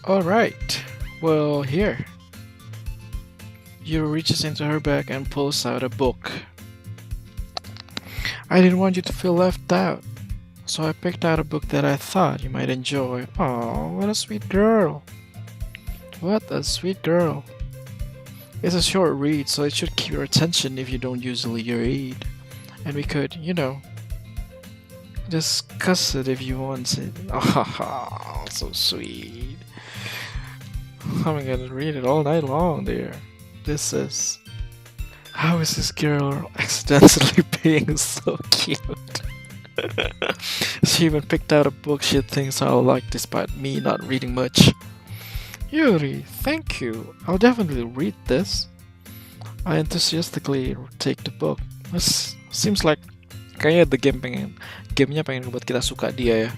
Alright, well, here. Yuri reaches into her bag and pulls out a book. I didn't want you to feel left out, so I picked out a book that I thought you might enjoy. Oh, what a sweet girl. What a sweet girl. It's a short read, so it should keep your attention if you don't usually read. And we could, discuss it if you wanted. Ah, so sweet. I'm gonna read it all night long, dear. This is. How is this girl accidentally being so cute? She even picked out a book she thinks I'll like despite me not reading much. Yuri, thank you. I'll definitely read this. I enthusiastically take the book. This seems like kayaknya gamenya pengen buat kita suka dia ya.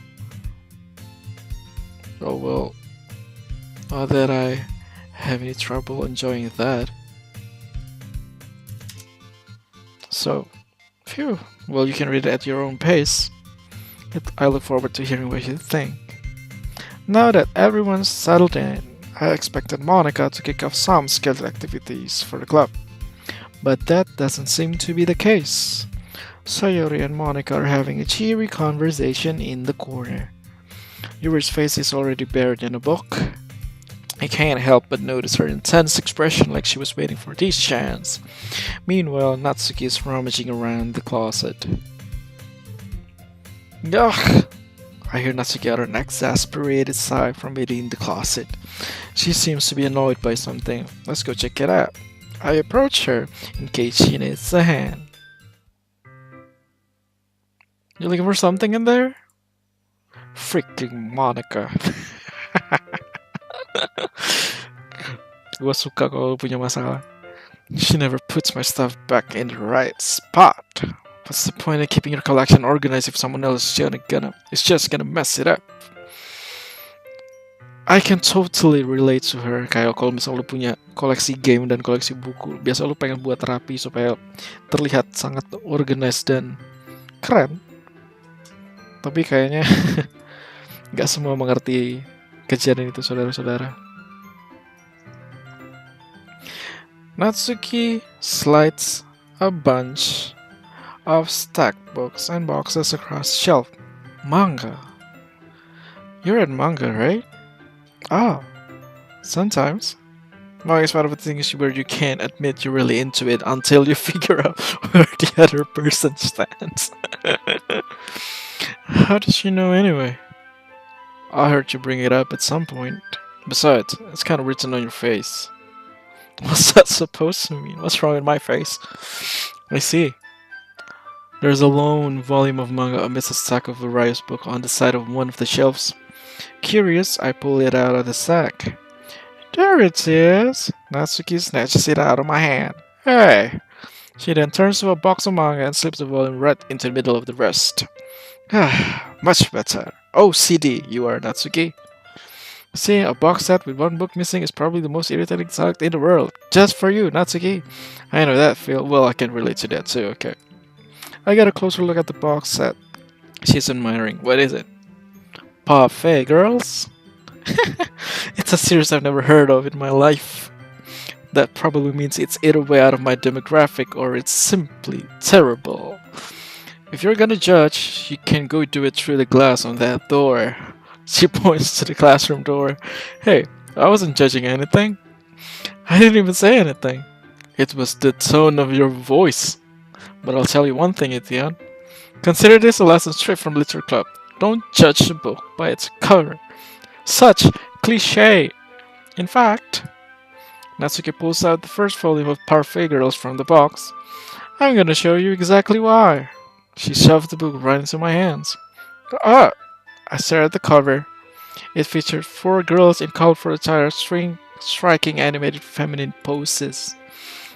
Oh well, not that I have any trouble enjoying that. So, phew. Well, you can read it at your own pace. I look forward to hearing what you think. Now that everyone's settled in, I expected Monica to kick off some scheduled activities for the club. But that doesn't seem to be the case. Sayori and Monica are having a cheery conversation in the corner. Yuri's face is already buried in a book. I can't help but notice her intense expression like she was waiting for this chance. Meanwhile, Natsuki is rummaging around the closet. Ugh! I hear Natsuki utter an exasperated sigh from within the closet. She seems to be annoyed by something. Let's go check it out. I approach her in case she needs a hand. You looking for something in there? Freaking Monica. Gua suka kalau punya masalah. She never puts my stuff back in the right spot. What's the point of keeping your collection organized if someone else is just gonna mess it up? I can totally relate to her. Kayak kalau misalnya lu punya koleksi game dan koleksi buku, biasa lu pengen buat rapi supaya terlihat sangat organized dan keren. Tapi kayaknya nggak semua mengerti kejadian itu, saudara-saudara. Natsuki slides a bunch of stacked books and boxes across the shelf. Manga. You're at manga, right? Ah, sometimes. Manga is one of the things where you can't admit you're really into it until you figure out where the other person stands. How did she know anyway? I heard you bring it up at some point. Besides, it's kind of written on your face. What's that supposed to mean? What's wrong with my face? I see. There's a lone volume of manga amidst a stack of various books on the side of one of the shelves. Curious, I pull it out of the sack. There it is! Natsuki snatches it out of my hand. Hey! She then turns to a box of manga and slips the volume right into the middle of the rest. Much better. Oh, CD, you are Natsuki. See, a box set with one book missing is probably the most irritating subject in the world. Just for you, Natsuki. I know that feel. Well, I can relate to that too, okay. I got a closer look at the box set. She's admiring. What is it? Parfait Girls? It's a series I've never heard of in my life. That probably means it's either way out of my demographic or it's simply terrible. If you're gonna judge, you can go do it through the glass on that door. She points to the classroom door. Hey, I wasn't judging anything. I didn't even say anything. It was the tone of your voice. But I'll tell you one thing, Etienne. Consider this a lesson straight from Literature Club. Don't judge a book by its cover. Such cliché. In fact, Natsuki pulls out the first volume of Parfait Girls from the box. I'm gonna show you exactly why. She shoved the book right into my hands. Ah! I stared at the cover. It featured 4 girls in colorful attire striking animated feminine poses.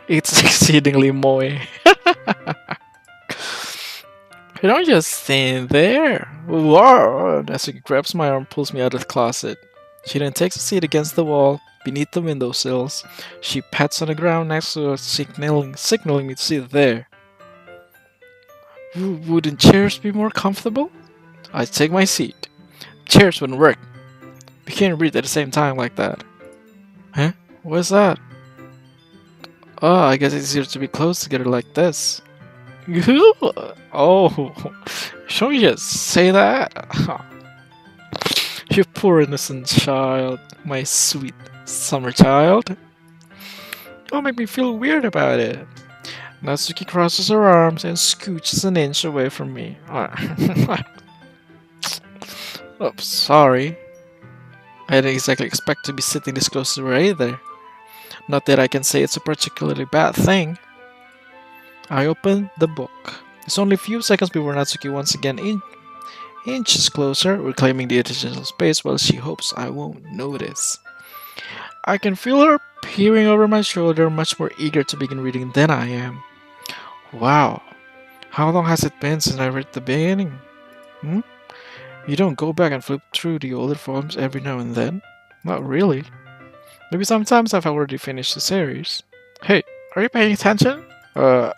It's exceedingly moe. You don't just stand there. Whoa! Natsuki grabs my arm and pulls me out of the closet. She then takes a seat against the wall beneath the windowsills. She pats on the ground next to us, signaling me to sit there. Wouldn't chairs be more comfortable? I take my seat. Chairs wouldn't work. We can't read at the same time like that. Huh? What's that? Oh, I guess it's easier to be close together like this. Oh, shouldn't you just say that? You poor innocent child, my sweet summer child. Don't make me feel weird about it. Natsuki crosses her arms and scooches an inch away from me. Oh, sorry. I didn't exactly expect to be sitting this close to her either. Not that I can say it's a particularly bad thing. I opened the book. It's only a few seconds before Natsuki once again inches closer, reclaiming the additional space while she hopes I won't notice. I can feel her peering over my shoulder, much more eager to begin reading than I am. Wow, how long has it been since I read the beginning? Hmm? You don't go back and flip through the older volumes every now and then? Not really. Maybe sometimes I've already finished the series. Hey, are you paying attention? I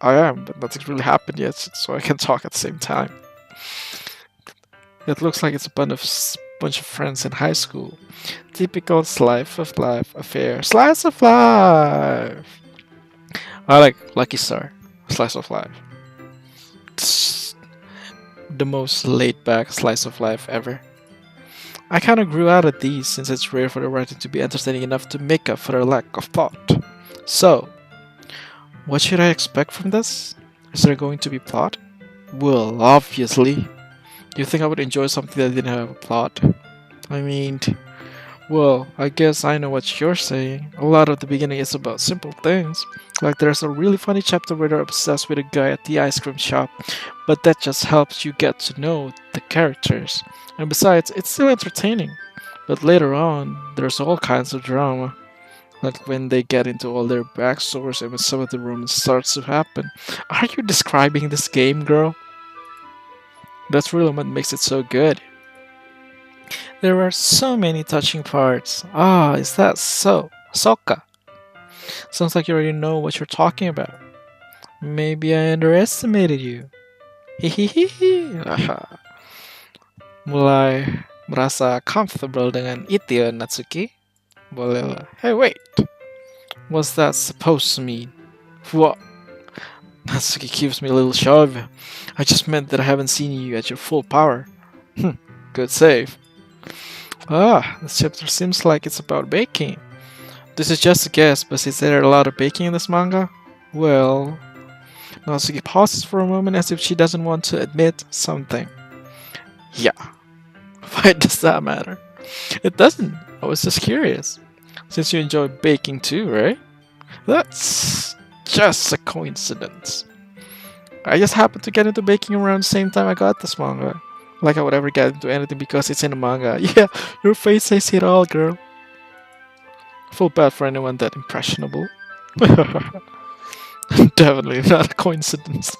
am, but nothing's really happened yet, so I can talk at the same time. It looks like it's a bunch of friends in high school. Typical slice of life affair. Slice of life! I like Lucky Star. Slice of life. It's the most laid back slice of life ever. I kinda grew out of these since it's rare for the writing to be entertaining enough to make up for the lack of plot. So, what should I expect from this? Is there going to be plot? Well, obviously. You think I would enjoy something that didn't have a plot? I mean, well, I guess I know what you're saying. A lot of the beginning is about simple things. Like there's a really funny chapter where they're obsessed with a guy at the ice cream shop, but that just helps you get to know the characters. And besides, it's still entertaining. But later on, there's all kinds of drama. Like when they get into all their backstories and when some of the romance starts to happen. Are you describing this game, girl? That's really what makes it so good. There are so many touching parts. Ah, is that so? Soka. Sounds like you already know what you're talking about. Maybe I underestimated you. Hihihi. Mulai merasa comfortable dengan itu ya, Natsuki? Bolehlah. Hey, wait. What's that supposed to mean? What? Natsuki gives me a little shove. I just meant that I haven't seen you at your full power. Good save. Ah, this chapter seems like it's about baking. This is just a guess, but is there a lot of baking in this manga? Well... Natsuki pauses for a moment as if she doesn't want to admit something. Yeah. Why does that matter? It doesn't. I was just curious. Since you enjoy baking too, right? That's just a coincidence. I just happened to get into baking around the same time I got this manga. Like I would ever get into anything because it's in a manga. Yeah, your face says it all, girl. Feel bad for anyone that impressionable. Definitely not a coincidence.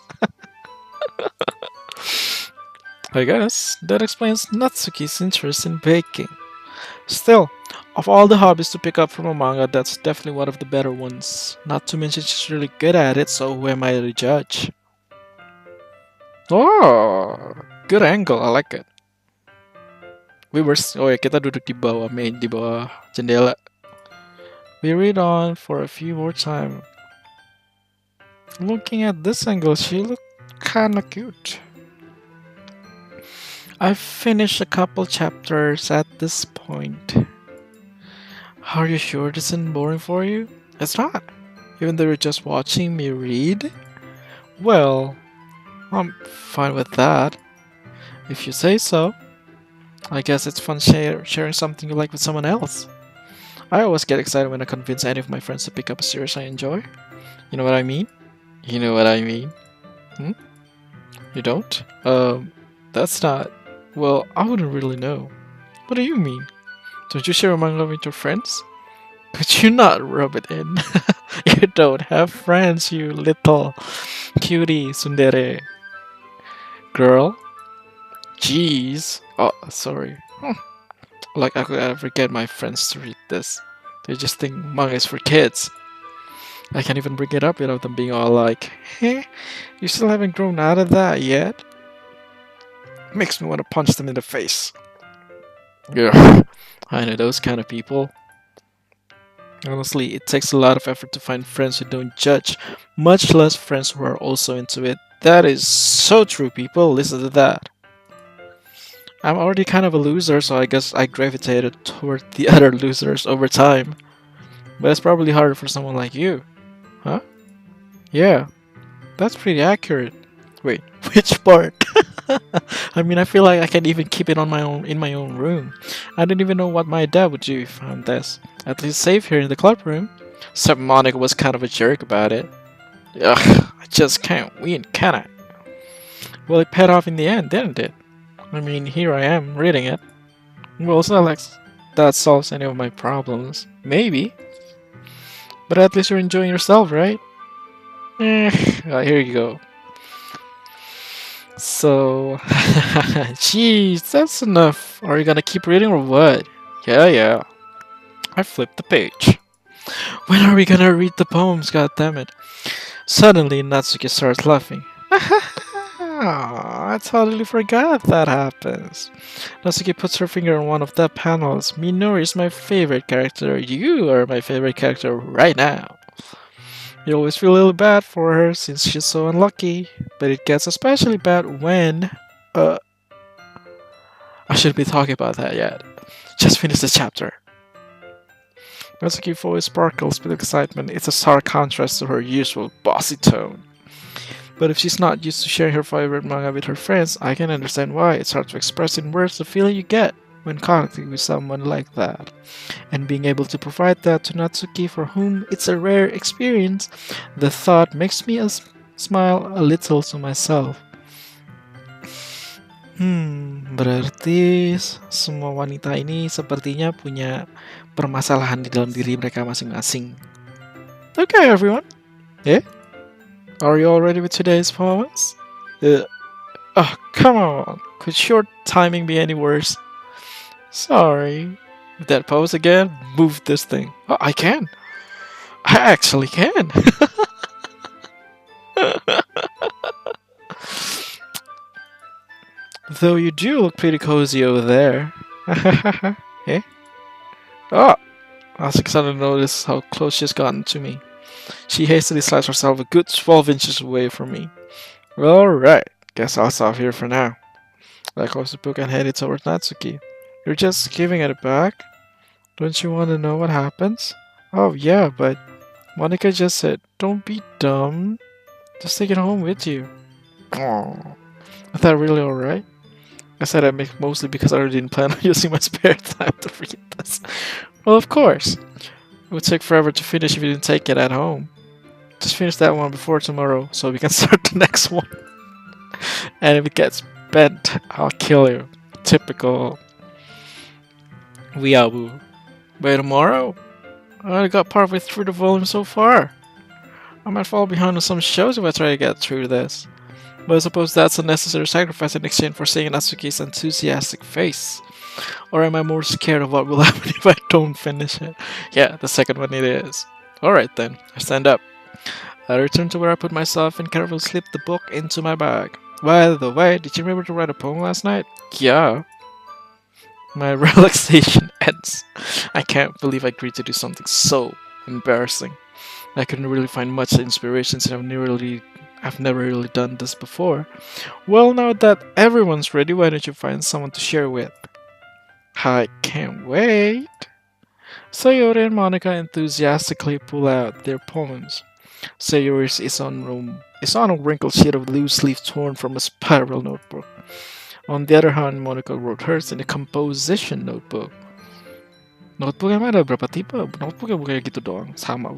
I guess that explains Natsuki's interest in baking. Still, of all the hobbies to pick up from a manga, that's definitely one of the better ones. Not to mention she's really good at it, so who am I to judge? Oh, good angle, I like it. Oh ya, kita duduk di bawah main, di bawah jendela. We read on for a few more time. Looking at this angle, she looked kinda cute. I've finished a couple chapters at this point. Are you sure this isn't boring for you? It's not. Even though you're just watching me read? Well, I'm fine with that. If you say so. I guess it's fun sharing something you like with someone else. I always get excited when I convince any of my friends to pick up a series I enjoy. You know what I mean? You know what I mean? Hmm? You don't? That's not... Well, I wouldn't really know. What do you mean? Don't you share a manga with your friends? Could you not rub it in? You don't have friends, you little cutie tsundere. Girl? Jeez. Oh, sorry. Like I could ever get my friends to read this. They just think manga is for kids. I can't even bring it up without them being all like, "Hey, you still haven't grown out of that yet?" Makes me want to punch them in the face. Yeah, I know those kind of people. Honestly, it takes a lot of effort to find friends who don't judge, much less friends who are also into it. That is so true, people. Listen to that. I'm already kind of a loser, so I guess I gravitated toward the other losers over time. But it's probably harder for someone like you. Huh? Yeah, that's pretty accurate. Wait, which part? I mean, I feel like I can't even keep it on my own in my own room. I don't even know what my dad would do if I found this. At least safe here in the club room. Except Monica was kind of a jerk about it. Ugh, I just can't win, can I? Well, it paid off in the end, didn't it? I mean, here I am, reading it. Well, it's not like that solves any of my problems. Maybe. But at least you're enjoying yourself, right? Here you go. So, jeez, that's enough. Are you gonna keep reading or what? Yeah. I flipped the page. When are we gonna read the poems, goddammit? Suddenly, Natsuki starts laughing. I totally forgot that happens. Natsuki puts her finger on one of the panels. Minori is my favorite character. You are my favorite character right now. You always feel a little bad for her since she's so unlucky, but it gets especially bad when. I shouldn't be talking about that yet. Just finish the chapter. Natsuki's voice sparkles with excitement. It's a stark contrast to her usual bossy tone. But if she's not used to sharing her favorite manga with her friends, I can understand why. It's hard to express in words the feeling you get when connecting with someone like that. And being able to provide that to Natsuki, for whom it's a rare experience, the thought makes me smile a little to myself. Berarti semua wanita ini sepertinya punya permasalahan di dalam diri mereka masing-masing. Okay, everyone. Yeah? Are you all ready with today's poems? Oh, come on. Could short timing be any worse? Sorry. With that pose again, move this thing. Oh, I can. I actually can. Though you do look pretty cozy over there. Eh? Oh! Asuka suddenly noticed how close she's gotten to me. She hastily slides herself a good 12 inches away from me. Alright, guess I'll stop here for now. I closed the book and headed towards Natsuki. You're just giving it back? Don't you want to know what happens? Oh yeah, but Monica just said, don't be dumb. Just take it home with you. Aww. Is that really alright? I said I make mostly because I didn't plan on using my spare time to read this. Well, of course. It would take forever to finish if you didn't take it at home. Just finish that one before tomorrow so we can start the next one. And if it gets bent, I'll kill you. Typical weeaboo. By tomorrow? I already got partway through the volume so far. I might fall behind on some shows if I try to get through this. But I suppose that's a necessary sacrifice in exchange for seeing Natsuki's enthusiastic face. Or am I more scared of what will happen if I don't finish it? Yeah, the second one it is. Alright then, I stand up. I return to where I put myself and carefully slip the book into my bag. By the way, did you remember to write a poem last night? Yeah. My relaxation ends. I can't believe I agreed to do something so embarrassing. I couldn't really find much inspiration since I've never really done this before. Well, now that everyone's ready, why don't you find someone to share with? I can't wait. Sayori and Monica enthusiastically pull out their poems. Sayori's is on a wrinkled sheet of loose leaf torn from a spiral notebook. On the other hand, Monica wrote hers in a composition notebook. Notebook emang ada berapa tipe? Notebook yang bukannya gitu doang, sama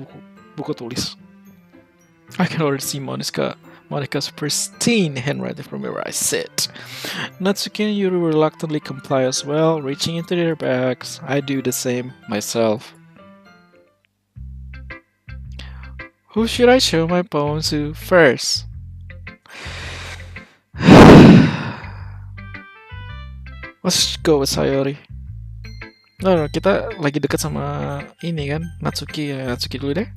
buku tulis. I can already see Monica's pristine handwriting from where I sit. Natsuki and Yuri reluctantly comply as well, reaching into their bags. I do the same myself. Who should I show my poems to first? Let's go with Sayori. No, kita lagi dekat sama ini kan, Natsuki. Ya, Natsuki dulu deh.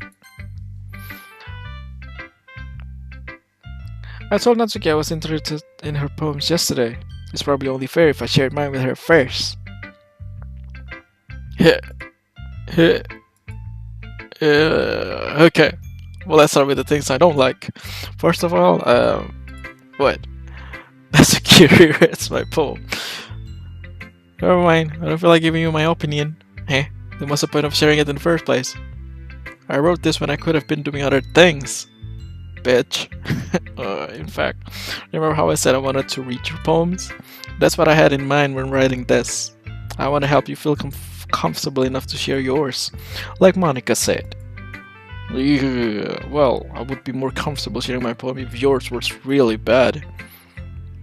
I told Natsuki I was interested in her poems yesterday. It's probably only fair if I shared mine with her first. Okay. Well, let's start with the things I don't like. First of all, what? That's a curious. It's my poem. Never mind. I don't feel like giving you my opinion. Hey, then what's the point of sharing it in the first place? I wrote this when I could have been doing other things, bitch. In fact, remember how I said I wanted to read your poems? That's what I had in mind when writing this. I want to help you feel comfortable enough to share yours. Like Monica said. Yeah, well, I would be more comfortable sharing my poem if yours was really bad.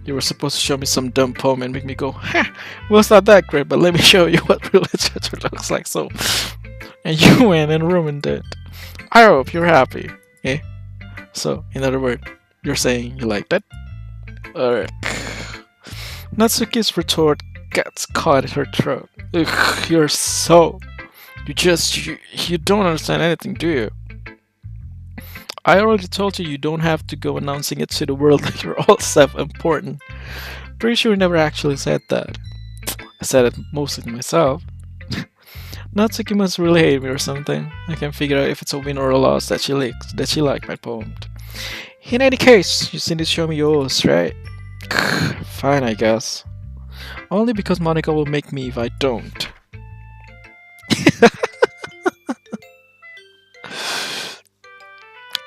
You were supposed to show me some dumb poem and make me go, ha, well, it's not that great, but let me show you what real literature looks like, so. And you went and ruined it. I hope you're happy, eh? So, in other words, you're saying you liked it? Alright. Natsuki's retort gets caught in her throat. Ugh, you're so. You don't understand anything, do you? I already told you don't have to go announcing it to the world that you're all self-important. Pretty sure you never actually said that. I said it mostly to myself. Natsuki must really hate me or something. I can't figure out if it's a win or a loss that she liked my poem. In any case, you seem to show me yours, right? Fine, I guess. Only because Monica will make me if I don't.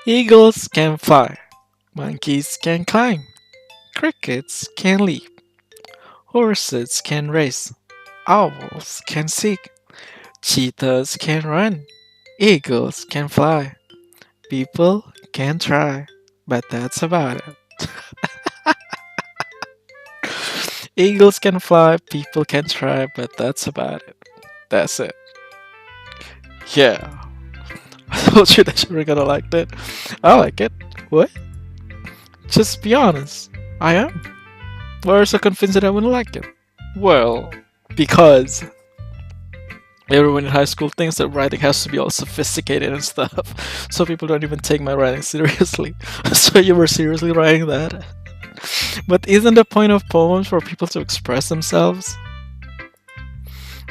Eagles can fly, monkeys can climb, crickets can leap, horses can race, owls can seek, cheetahs can run, eagles can fly, people can try, but that's about it. Eagles can fly, people can try, but that's about it. That's it. Yeah. I told you that you were gonna like that. I like it. What? Just be honest. I am. Why are you so convinced that I wouldn't like it? Well, because everyone in high school thinks that writing has to be all sophisticated and stuff, so people don't even take my writing seriously. So you were seriously writing that? But isn't the point of poems for people to express themselves?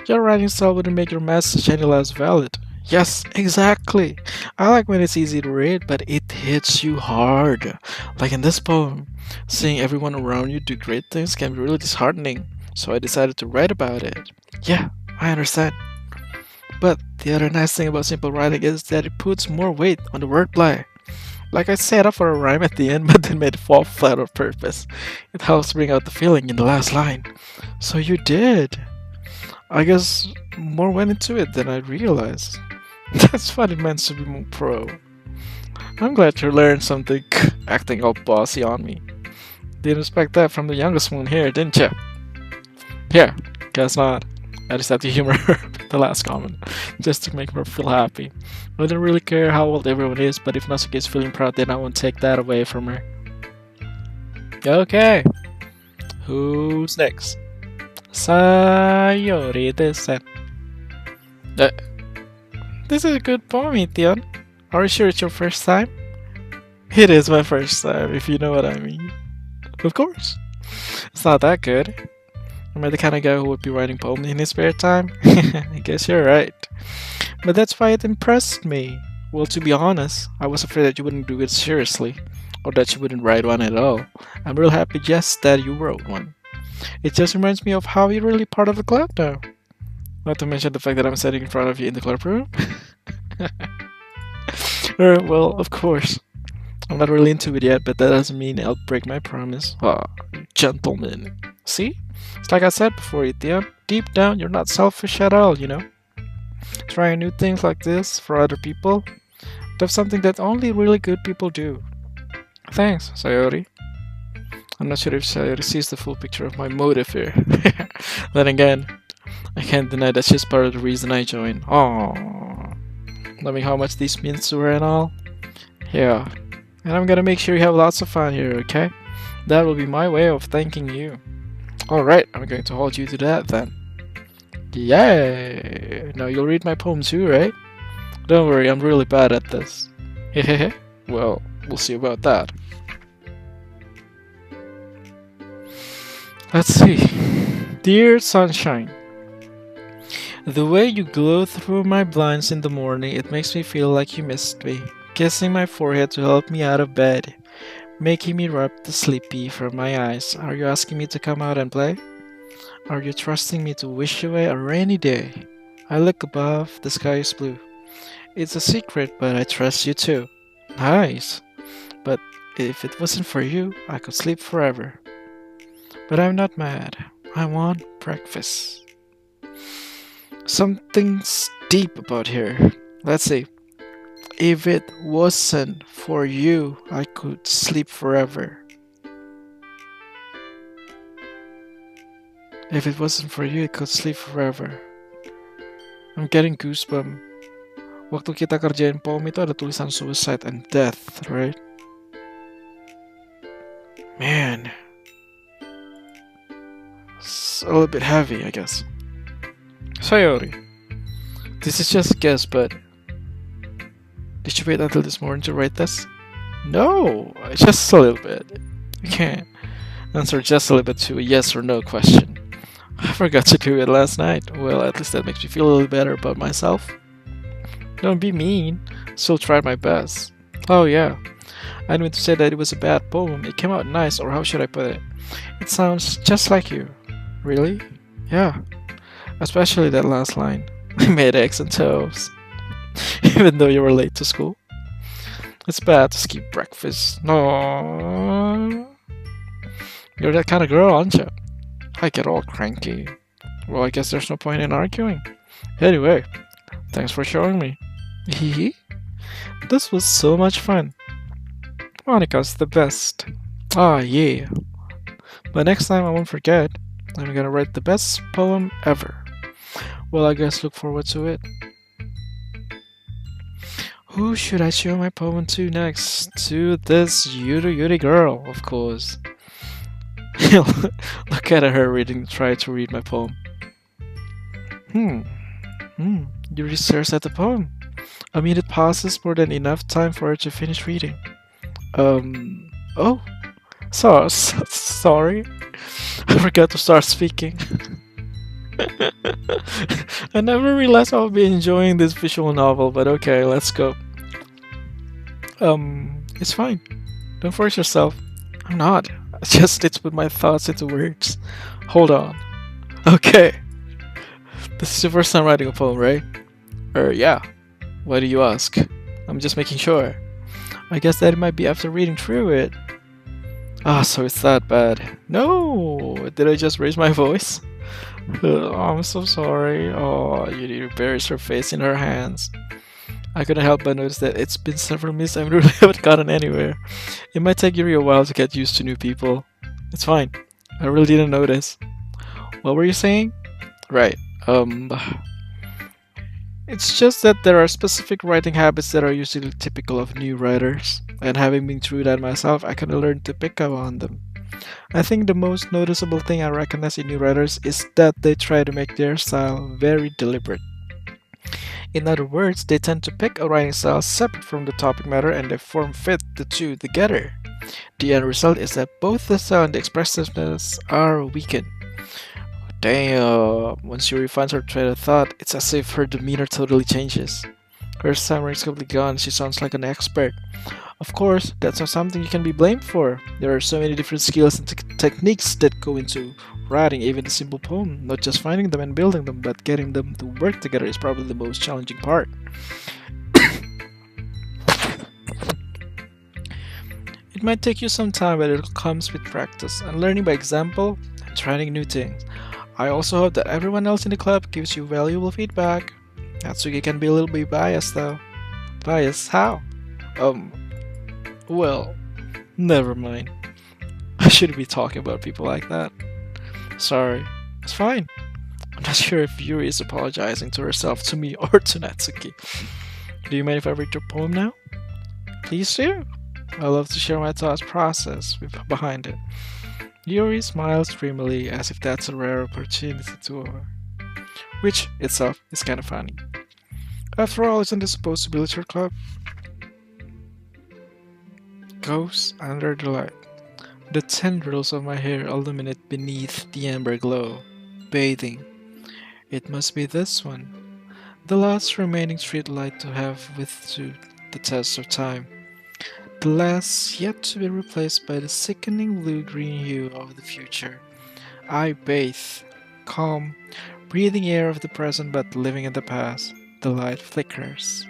Your writing style wouldn't make your message any less valid. Yes, exactly. I like when it's easy to read, but it hits you hard. Like in this poem, seeing everyone around you do great things can be really disheartening, so I decided to write about it. Yeah, I understand. But the other nice thing about simple writing is that it puts more weight on the wordplay. Like I set up for a rhyme at the end, but then made it fall flat on purpose. It helps bring out the feeling in the last line. So you did. I guess more went into it than I realized. That's what it meant to be more pro. I'm glad you learned something acting all bossy on me. Didn't expect that from the youngest one here, didn't ya? Yeah, guess not. I just had to humor her with the last comment, just to make her feel happy. I don't really care how old everyone is, but if Natsuki is feeling proud, then I won't take that away from her. Okay, who's next? Sayori Desen. This is a good poem, Itian. Are you sure it's your first time? It is my first time, if you know what I mean. Of course. It's not that good. Am I the kind of guy who would be writing poems in his spare time? I guess you're right. But that's why it impressed me. Well, to be honest, I was afraid that you wouldn't do it seriously, or that you wouldn't write one at all. I'm real happy just that you wrote one. It just reminds me of how you're really part of the club now. Not to mention the fact that I'm sitting in front of you in the club room. Well, of course. I'm not really into it yet, but that doesn't mean I'll break my promise. Ah, gentlemen. See? It's like I said before, Etienne. Deep down, you're not selfish at all, you know? Trying new things like this for other people, that's something that only really good people do. Thanks, Sayori. I'm not sure if Sayori sees the full picture of my motive here. Then again, I can't deny that's just part of the reason I joined. Aww. Loving how much this means to her and all. Yeah. And I'm gonna make sure you have lots of fun here, okay? That will be my way of thanking you. Alright, I'm going to hold you to that then. Yay! Now you'll read my poem too, right? Don't worry, I'm really bad at this. Hehehe. Well, we'll see about that. Let's see. Dear Sunshine, The way you glow through my blinds in the morning, it makes me feel like you missed me. Kissing my forehead to help me out of bed, making me rub the sleepy from my eyes. Are you asking me to come out and play? Are you trusting me to wish away a rainy day? I look above, the sky is blue. It's a secret, but I trust you too. Nice. But if it wasn't for you, I could sleep forever. But I'm not mad. I want breakfast. Something's deep about here. Let's see. If it wasn't for you, I could sleep forever. If it wasn't for you, I could sleep forever. I'm getting goosebumps. Waktu kita kerjain poem itu ada tulisan suicide and death, right? Man. It's a little bit heavy, I guess. Sayori. This is just a guess, but did you wait until this morning to write this? No, just a little bit. You can't answer just a little bit to a yes or no question. I forgot to do it last night. Well, at least that makes me feel a little better about myself. Don't be mean. Still tried my best. Oh yeah. I didn't mean to say that it was a bad poem. It came out nice, or how should I put it? It sounds just like you. Really? Yeah. Especially that last line. I made eggs and toast. Even though you were late to school. It's bad to skip breakfast. No. You're that kind of girl, aren't you? I get all cranky. Well, I guess there's no point in arguing. Anyway, thanks for showing me. Hehe. This was so much fun. Monica's the best. Ah, yeah. But next time I won't forget. I'm gonna write the best poem ever. Well, I guess look forward to it. Who should I show my poem to next? To this Yuri girl, of course. Look at her try to read my poem. Yuri stares at the poem. A minute passes, more than enough time for her to finish reading. Oh. Sorry. I forgot to start speaking. I never realized I would be enjoying this visual novel, but okay, let's go. It's fine. Don't force yourself. I'm not. I just need to put my thoughts into words. Hold on. Okay. This is your first time writing a poem, right? Yeah. Why do you ask? I'm just making sure. I guess that it might be after reading through it. Ah, so it's that bad. No! Did I just raise my voice? I'm so sorry. Oh, Yuri buries her face in her hands. I couldn't help but notice that it's been several minutes and we really haven't gotten anywhere. It might take Yuri a while to get used to new people. It's fine. I really didn't notice. What were you saying? Right. It's just that there are specific writing habits that are usually typical of new writers, and having been through that myself, I kinda learned to pick up on them. I think the most noticeable thing I recognize in new writers is that they try to make their style very deliberate. In other words, they tend to pick a writing style separate from the topic matter and they form fit the two together. The end result is that both the style and the expressiveness are weakened. Damn, once Yuri finds her train of thought, it's as if her demeanor totally changes. Her stammer is completely gone, she sounds like an expert. Of course, that's not something you can be blamed for. There are so many different skills and techniques that go into writing even a simple poem. Not just finding them and building them, but getting them to work together is probably the most challenging part. It might take you some time, but it comes with practice and learning by example and trying new things. I also hope that everyone else in the club gives you valuable feedback. Natsuki can be a little bit biased though. Biased? How? Well, never mind. I shouldn't be talking about people like that. Sorry. It's fine. I'm not sure if Yuri is apologizing to herself, to me, or to Natsuki. Do you mind if I read your poem now? Please do. I love to share my thoughts process behind it. Yuri smiles dreamily as if that's a rare opportunity to her. Which itself is kind of funny. After all, isn't this supposed to be literature club? Ghosts under the light. The tendrils of my hair illuminate beneath the amber glow, bathing It must be this one. The last remaining streetlight to have withstood the test of time. The last yet to be replaced by the sickening blue-green hue of the future. I bathe, calm, breathing air of the present but living in the past. The light flickers.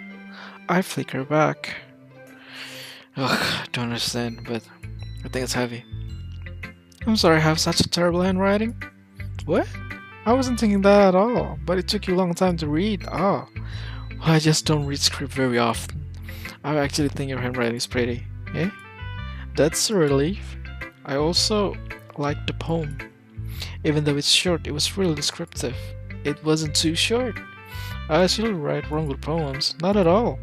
I flicker back. Ugh, don't understand, but I think it's heavy. I'm sorry I have such a terrible handwriting. What? I wasn't thinking that at all, but it took you a long time to read. Ah, well, I just don't read script very often. I actually think your handwriting is pretty. Eh? That's a relief. I also liked the poem. Even though it's short, it was really descriptive. It wasn't too short. I usually write wrong with poems. Not at all.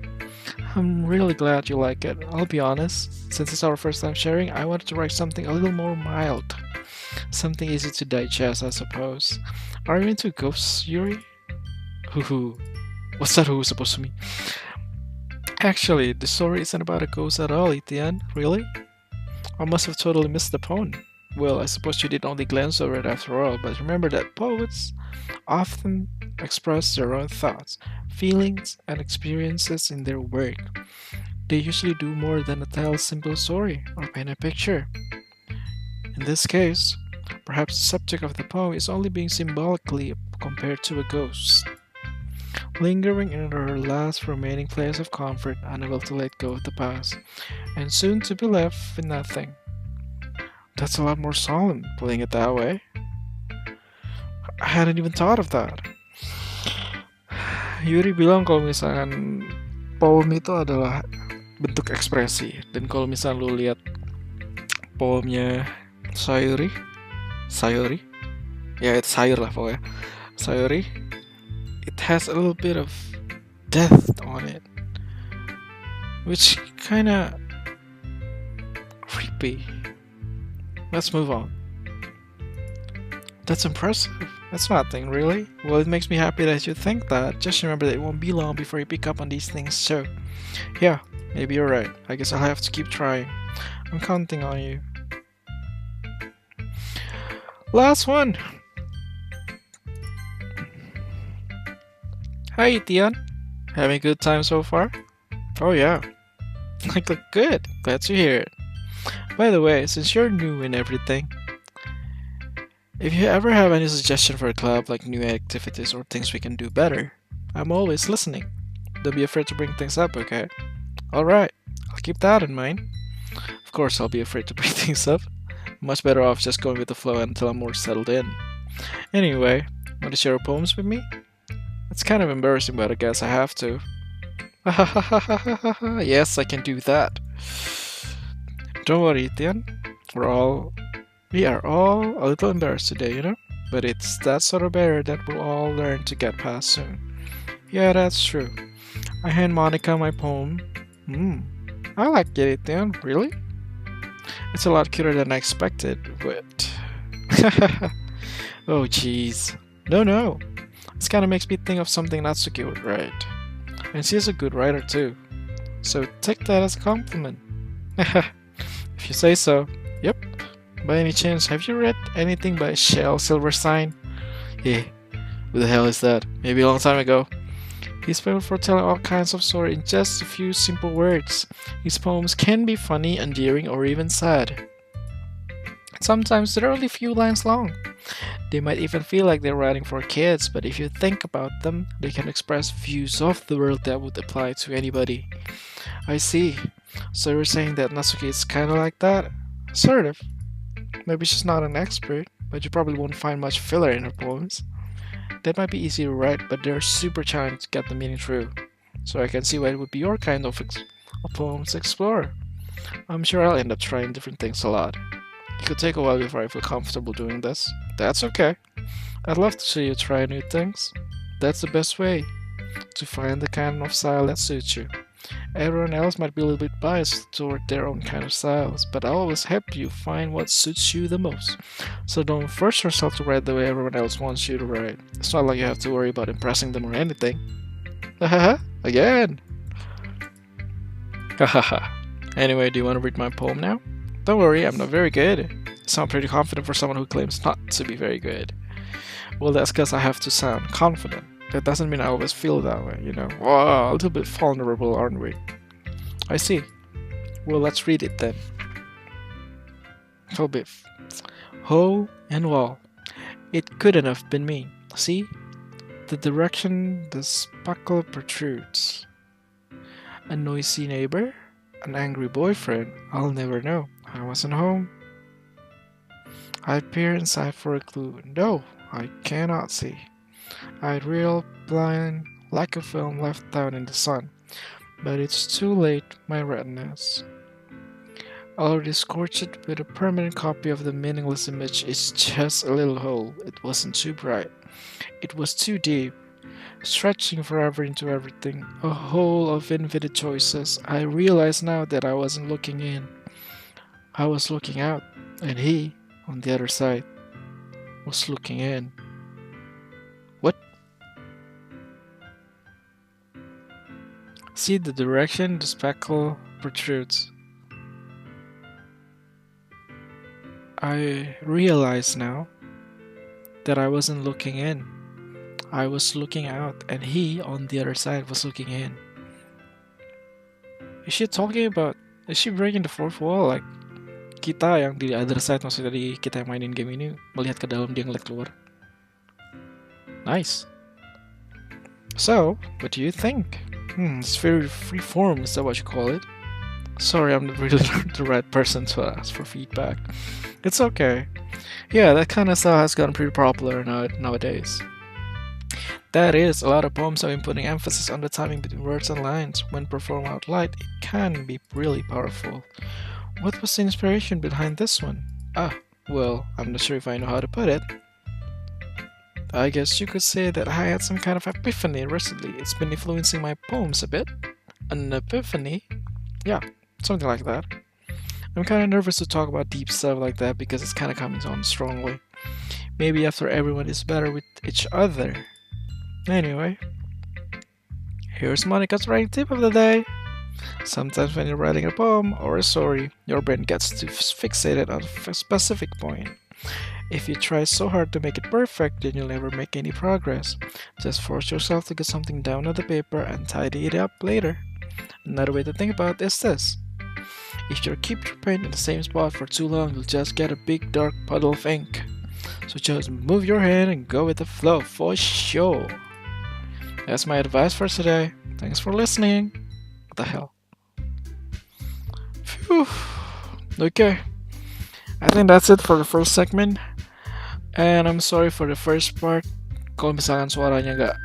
I'm really glad you like it. I'll be honest, since it's our first time sharing, I wanted to write something a little more mild. Something easy to digest, I suppose. Are you into ghosts, Yuri? Hoo. What's that hoo supposed to mean? Actually, the story isn't about a ghost at all, Etienne. Really? I must have totally missed the poem. Well, I suppose you did only glance over it after all, but remember that poets often express their own thoughts, feelings, and experiences in their work. They usually do more than tell a simple story or paint a picture. In this case, perhaps the subject of the poem is only being symbolically compared to a ghost, lingering in her last remaining place of comfort, unable to let go of the past, and soon to be left with nothing. That's a lot more solemn, putting it that way. I hadn't even thought of that. Yuri bilang kalau misalkan poem itu adalah bentuk ekspresi, dan kalau misalkan lu lihat poemnya Sayuri, ya itu sayur lah pokoknya, Sayuri, it has a little bit of death on it, which kinda creepy. Let's move on. That's impressive. That's nothing, really. Well, it makes me happy that you think that. Just remember that it won't be long before you pick up on these things, so yeah, maybe you're right. I guess I'll have to keep trying. I'm counting on you. Last one. Hi, Etienne. Having a good time so far? Oh yeah. I look good. Glad to hear it. By the way, since you're new and everything, if you ever have any suggestion for a club, like new activities or things we can do better, I'm always listening. Don't be afraid to bring things up, okay? Alright, I'll keep that in mind. Of course, I'll be afraid to bring things up. Much better off just going with the flow until I'm more settled in. Anyway, want to share poems with me? It's kind of embarrassing, but I guess I have to. Yes, I can do that. Don't worry, Etienne. We are all a little embarrassed today, you know? But it's that sort of barrier that we'll all learn to get past soon. Yeah, that's true. I hand Monica my poem. I like it, Etienne. Really? It's a lot cuter than I expected, but... Oh, jeez. No. This kind of makes me think of something not so cute, right? And she's a good writer, too. So take that as a compliment. If you say so. Yep. By any chance, have you read anything by Shel Silverstein? Yeah. Who the hell is that? Maybe a long time ago. He's famous for telling all kinds of stories in just a few simple words. His poems can be funny, endearing, or even sad. Sometimes they're only a few lines long. They might even feel like they're writing for kids, but if you think about them, they can express views of the world that would apply to anybody. I see. So you're saying that Natsuki is kinda like that? Sort of. Maybe she's not an expert, but you probably won't find much filler in her poems. That might be easy to write, but they're super challenging to get the meaning through. So I can see why it would be your kind of poems to explore. I'm sure I'll end up trying different things a lot. It could take a while before I feel comfortable doing this. That's okay. I'd love to see you try new things. That's the best way to find the kind of style that suits you. Everyone else might be a little bit biased toward their own kind of styles, but I'll always help you find what suits you the most. So don't force yourself to write the way everyone else wants you to write. It's not like you have to worry about impressing them or anything. Hahaha, again! Hahaha. Anyway, do you want to read my poem now? Don't worry, I'm not very good. I sound pretty confident for someone who claims not to be very good. Well, that's because I have to sound confident. That doesn't mean I always feel that way, you know. Wow, a little bit vulnerable, aren't we? I see. Well, let's read it then. Philbif. Ho and wall. It couldn't have been me. See? The direction the spackle protrudes. A noisy neighbor? An angry boyfriend? I'll never know. I wasn't home. I peer inside for a clue. No, I cannot see. I reel blind like a film left down in the sun. But it's too late, my retinas. Already scorched with a permanent copy of the meaningless image is just a little hole. It wasn't too bright. It was too deep, stretching forever into everything. A hole of infinite choices. I realize now that I wasn't looking in. I was looking out, and he, on the other side, was looking in. What? See the direction the speckle protrudes. I realize now that I wasn't looking in. I was looking out, and he on the other side was looking in. Is she talking about? Is she breaking the fourth wall? Like kita yang di other side, maksudnya dari kita yang mainin game ini melihat ke dalam, dia ngeliat keluar. Nice. So, what do you think? It's very freeform. Is that what you call it? Sorry, I'm not really the right person to ask for feedback. It's okay. Yeah, that kind of style has gotten pretty popular nowadays. That is, a lot of poems have been putting emphasis on the timing between words and lines. When performed out loud, it can be really powerful. What was the inspiration behind this one? Well, I'm not sure if I know how to put it. I guess you could say that I had some kind of epiphany recently. It's been influencing my poems a bit. An epiphany? Yeah, something like that. I'm kind of nervous to talk about deep stuff like that because it's kind of coming on strongly. Maybe after everyone is better with each other. Anyway, here's Monica's writing tip of the day. Sometimes when you're writing a poem or a story, your brain gets too fixated on a specific point. If you try so hard to make it perfect, then you'll never make any progress. Just force yourself to get something down on the paper and tidy it up later. Another way to think about it is this. If you keep your pen in the same spot for too long, you'll just get a big dark puddle of ink. So just move your hand and go with the flow for sure. That's my advice for today. Thanks for listening. What the hell? Phew. Okay. I think that's it for the first segment. And I'm sorry for the first part. Kalau misalkan suaranya nggak,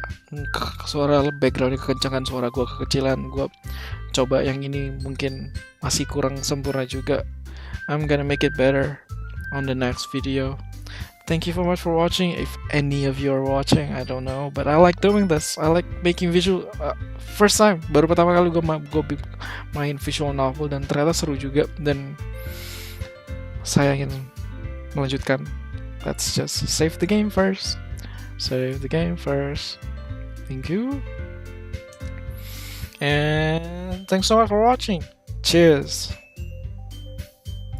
suara backgroundnya kekencangan, suara gue kekecilan, gue coba yang ini mungkin masih kurang sempurna juga. I'm gonna make it better on the next video. Thank you so much for watching. If any of you are watching, I don't know, but I like doing this. I like making visual. First time, baru pertama kali gue main visual novel dan ternyata seru juga. Dan saya ingin melanjutkan. Let's just save the game first. Save the game first. Thank you. And thanks so much for watching. Cheers.